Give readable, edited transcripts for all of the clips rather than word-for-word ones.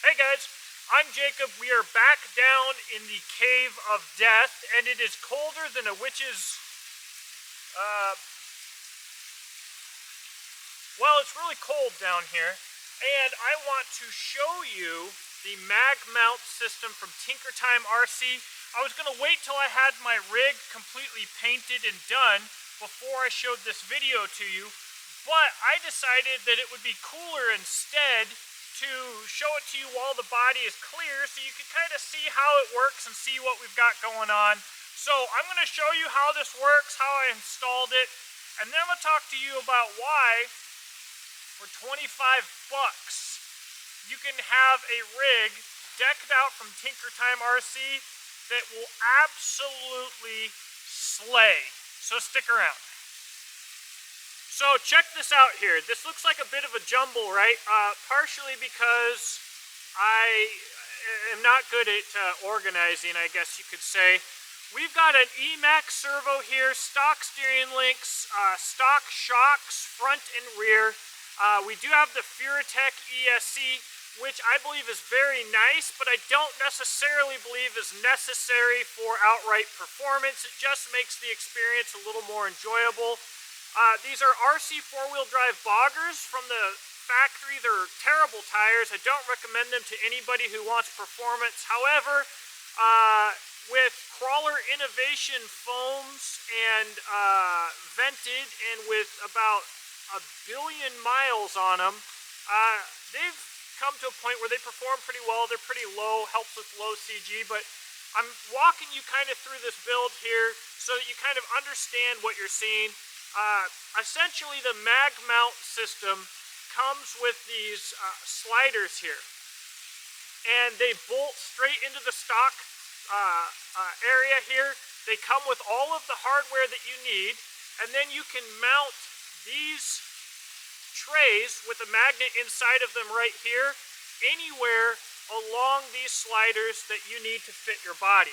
Hey guys, I'm Jacob. We are back down in the Cave of Death, and it is colder than a witch's, uh, well, it's really cold down here. And I want to show you the mag mount system from Tinkertime RC. I was going to wait till I had my rig completely painted and done before I showed this video to you, but I decided that it would be cooler instead to show it to you while the body is clear so you can kind of see how it works and see what we've got going on. So I'm going to show you how this works, how I installed it, and then I'm going to talk to you about why for 25 bucks you can have a rig decked out from Tinkertime RC that will absolutely slay. So stick around. So check this out here. This looks like a bit of a jumble, right? Partially because I am not good at organizing, I guess you could say. We've got an Emax servo here, stock steering links, stock shocks, front and rear. We do have the Furatech ESC, which I believe is very nice, but I don't necessarily believe is necessary for outright performance. It just makes the experience a little more enjoyable. These are RC four-wheel drive boggers from the factory. They're terrible tires. I don't recommend them to anybody who wants performance. However, with Crawler Innovation foams and vented and with about 1 billion miles on them, they've come to a point where they perform pretty well. They're pretty low, helps with low CG, but I'm walking you kind of through this build here so that you kind of understand what you're seeing. Essentially, the mag mount system comes with these sliders here, and they bolt straight into the stock area here. They come with all of the hardware that you need, and then you can mount these trays with a magnet inside of them right here anywhere along these sliders that you need to fit your body.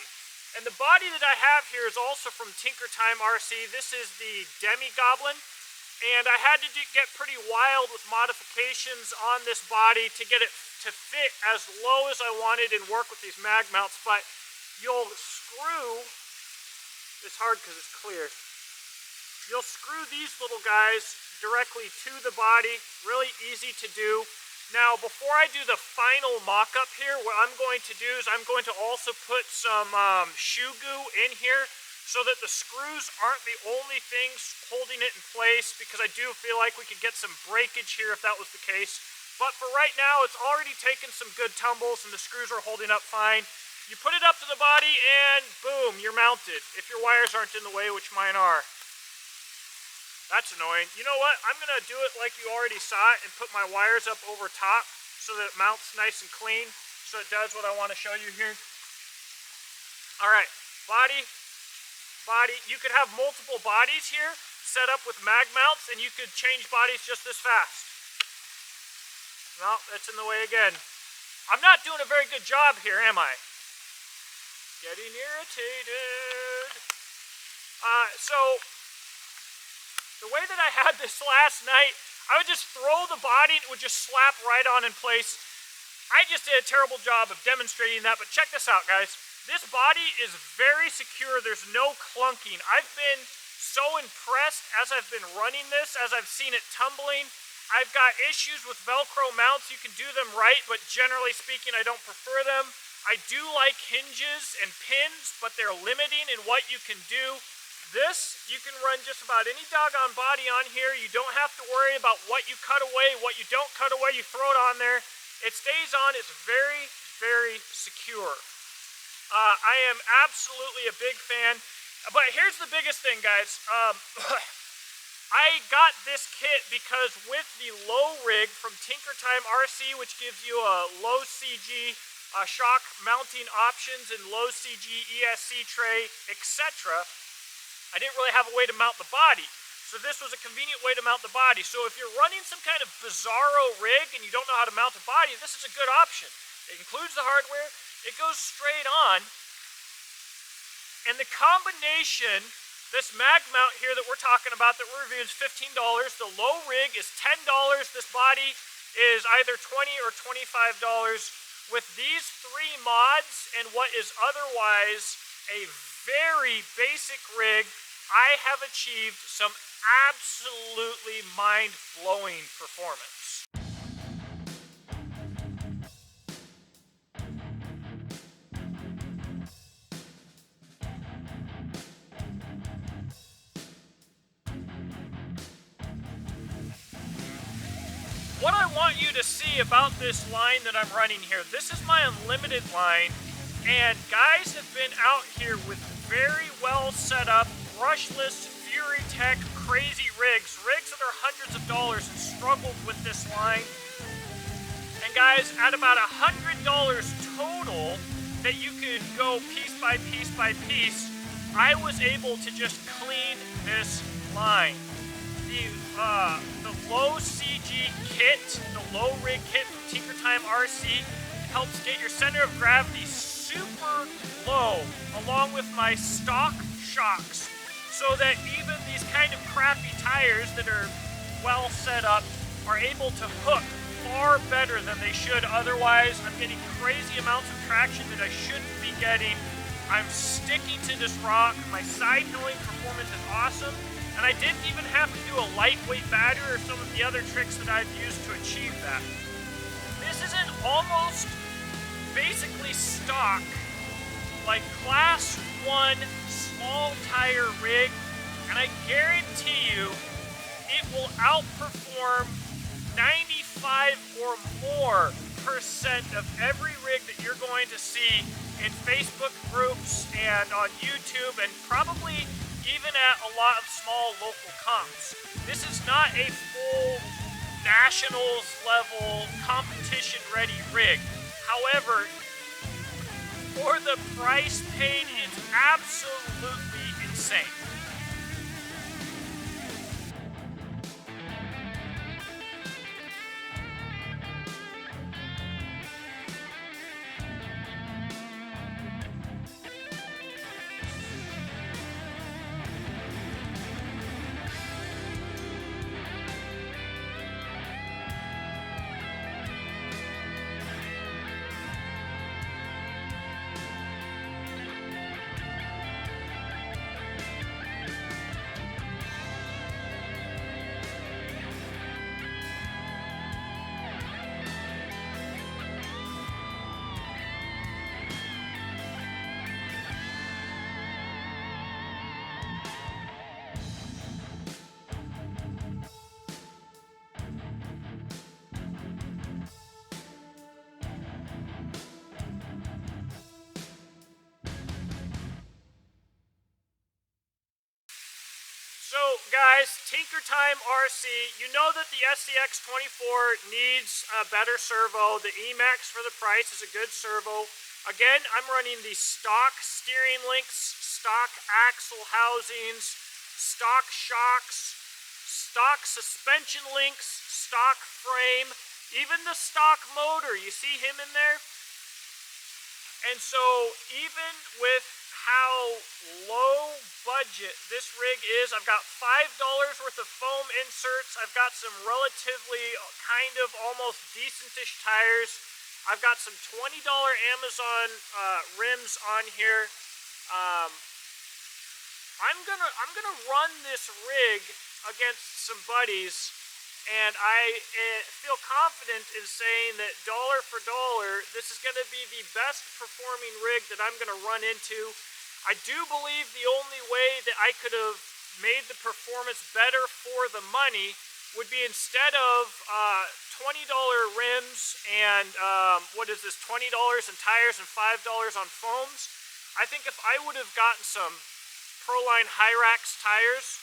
And the body that I have here is also from Tinkertime RC. This is the Demi Goblin, and I had to get pretty wild with modifications on this body to get it to fit as low as I wanted and work with these mag mounts. But you'll screw, it's hard because it's clear, you'll screw these little guys directly to the body, really easy to do. Now, before I do the final mock-up here, what I'm going to do is I'm going to also put some shoe goo in here so that the screws aren't the only things holding it in place, because I do feel like we could get some breakage here if that was the case. But for right now, it's already taken some good tumbles and the screws are holding up fine. You put it up to the body and boom, you're mounted. If your wires aren't in the way, which mine are. That's annoying. You know what? I'm going to do it like you already saw it and put my wires up over top so that it mounts nice and clean, so it does what I want to show you here. Alright, body. You could have multiple bodies here set up with mag mounts, and you could change bodies just this fast. No, that's in the way again. I'm not doing a very good job here, am I? Getting irritated. The way that I had this last night, I would just throw the body and it would just slap right on in place. I just did a terrible job of demonstrating that, but check this out, guys. This body is very secure. There's no clunking. I've been so impressed as I've been running this, as I've seen it tumbling. I've got issues with Velcro mounts. You can do them right, but generally speaking, I don't prefer them. I do like hinges and pins, but they're limiting in what you can do. This, you can run just about any doggone body on here. You don't have to worry about what you cut away, what you don't cut away, you throw it on there. It stays on, it's very, very secure. I am absolutely a big fan. But here's the biggest thing, guys. I got this kit because with the low rig from Tinkertime RC, which gives you a low CG shock mounting options and low CG ESC tray, etc., I didn't really have a way to mount the body. So this was a convenient way to mount the body. So if you're running some kind of bizarro rig and you don't know how to mount a body, this is a good option. It includes the hardware, it goes straight on, and the combination, this mag mount here that we're talking about that we're reviewing is $15. The low rig is $10. This body is either $20 or $25. with these 3 mods and what is otherwise a very basic rig, I have achieved some absolutely mind-blowing performance. What I want you to see about this line that I'm running here, this is my unlimited line, and guys have been out here with very well set up, brushless, Fury Tech, crazy rigs that are hundreds of dollars, and struggled with this line. And guys, at about $100 total that you could go piece by piece by piece, I was able to just clean this line. The low CG kit, the low rig kit from Tinker Time RC helps get your center of gravity super low, along with my stock shocks, so that even these kind of crappy tires that are well set up are able to hook far better than they should otherwise. I'm getting crazy amounts of traction that I shouldn't be getting. I'm sticking to this rock. My side milling performance is awesome. And I didn't even have to do a lightweight battery or some of the other tricks that I've used to achieve that. This is an almost basically stock, like class 1 small tire rig, and I guarantee you it will outperform 95 or more percent of every rig that you're going to see in Facebook groups and on YouTube, and probably even at a lot of small local comps. This is not a full nationals level competition ready rig. However, for the price paid, it's absolutely insane. So guys, Tinker Time RC, you know that the SCX24 needs a better servo. The Emax for the price is a good servo. Again, I'm running the stock steering links, stock axle housings, stock shocks, stock suspension links, stock frame, even the stock motor. You see him in there? And so even with how low budget this rig is, I've got $5 worth of foam inserts. I've got some relatively kind of almost decentish tires. I've got some $20 Amazon rims on here. I'm gonna run this rig against some buddies, and I feel confident in saying that dollar for dollar, this is going to be the best performing rig that I'm going to run into. I do believe the only way that I could have made the performance better for the money would be, instead of $20 rims and what is this, $20 in tires and $5 on foams, I think if I would have gotten some Proline Hyrax tires,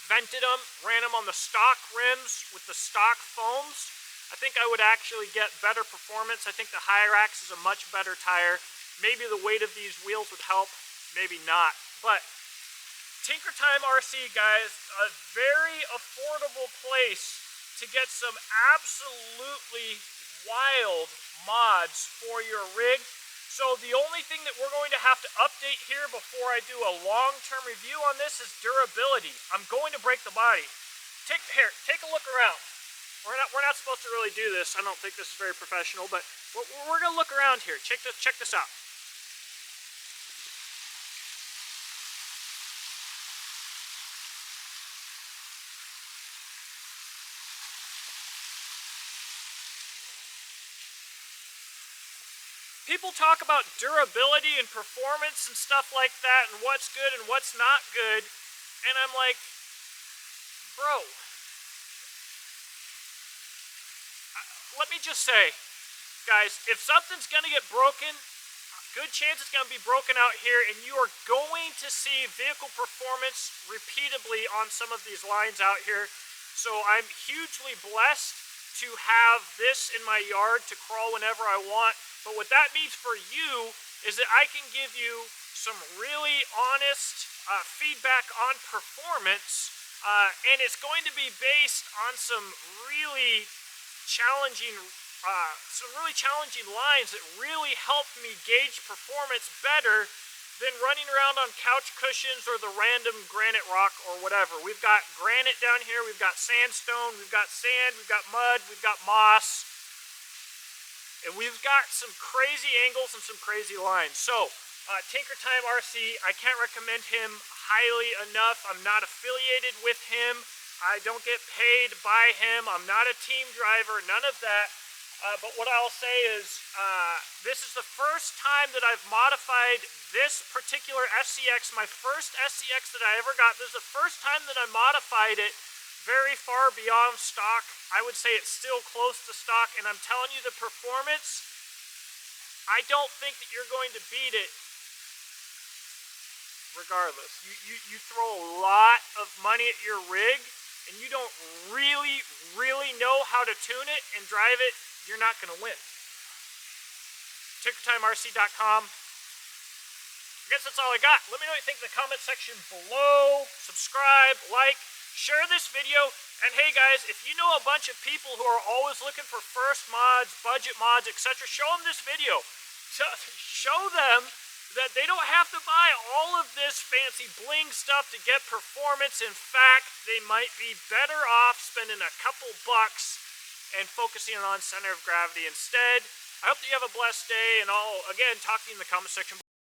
vented them, ran them on the stock rims with the stock foams, I think I would actually get better performance. I think the Hyrax is a much better tire. Maybe the weight of these wheels would help, maybe not. But Tinker Time RC, guys, a very affordable place to get some absolutely wild mods for your rig. So the only thing that we're going to have to update here before I do a long-term review on this is durability. I'm going to break the body. Take a look around. We're not supposed to really do this. I don't think this is very professional, but We're gonna look around here. Check this out. People talk about durability and performance and stuff like that and what's good and what's not good. And I'm like, bro, let me just say, guys, if something's gonna get broken, good chance it's gonna be broken out here, and you are going to see vehicle performance repeatedly on some of these lines out here. So I'm hugely blessed to have this in my yard to crawl whenever I want. But what that means for you is that I can give you some really honest feedback on performance, and it's going to be based on some really challenging lines that really help me gauge performance better than running around on couch cushions or the random granite rock or whatever. We've got granite down here, we've got sandstone, we've got sand, we've got mud, we've got moss. And we've got some crazy angles and some crazy lines. So, Tinker Time RC, I can't recommend him highly enough. I'm not affiliated with him. I don't get paid by him. I'm not a team driver, none of that. But what I'll say is, this is the first time that I've modified this particular SCX, my first SCX that I ever got. This is the first time that I modified it very far beyond stock. I would say it's still close to stock, and I'm telling you the performance, I don't think that you're going to beat it regardless. You throw a lot of money at your rig, and you don't really know how to tune it and drive it, you're not going to win. TinkerTimeRC.com. I guess that's all I got. Let me know what you think in the comment section below. Subscribe, like, share this video, and hey guys, if you know a bunch of people who are always looking for first mods, budget mods, etc., show them this video. Show them that they don't have to buy all of this fancy bling stuff to get performance. In fact, they might be better off spending a couple bucks and focusing on center of gravity instead. I hope that you have a blessed day, and I'll, again, talk to you in the comment section below.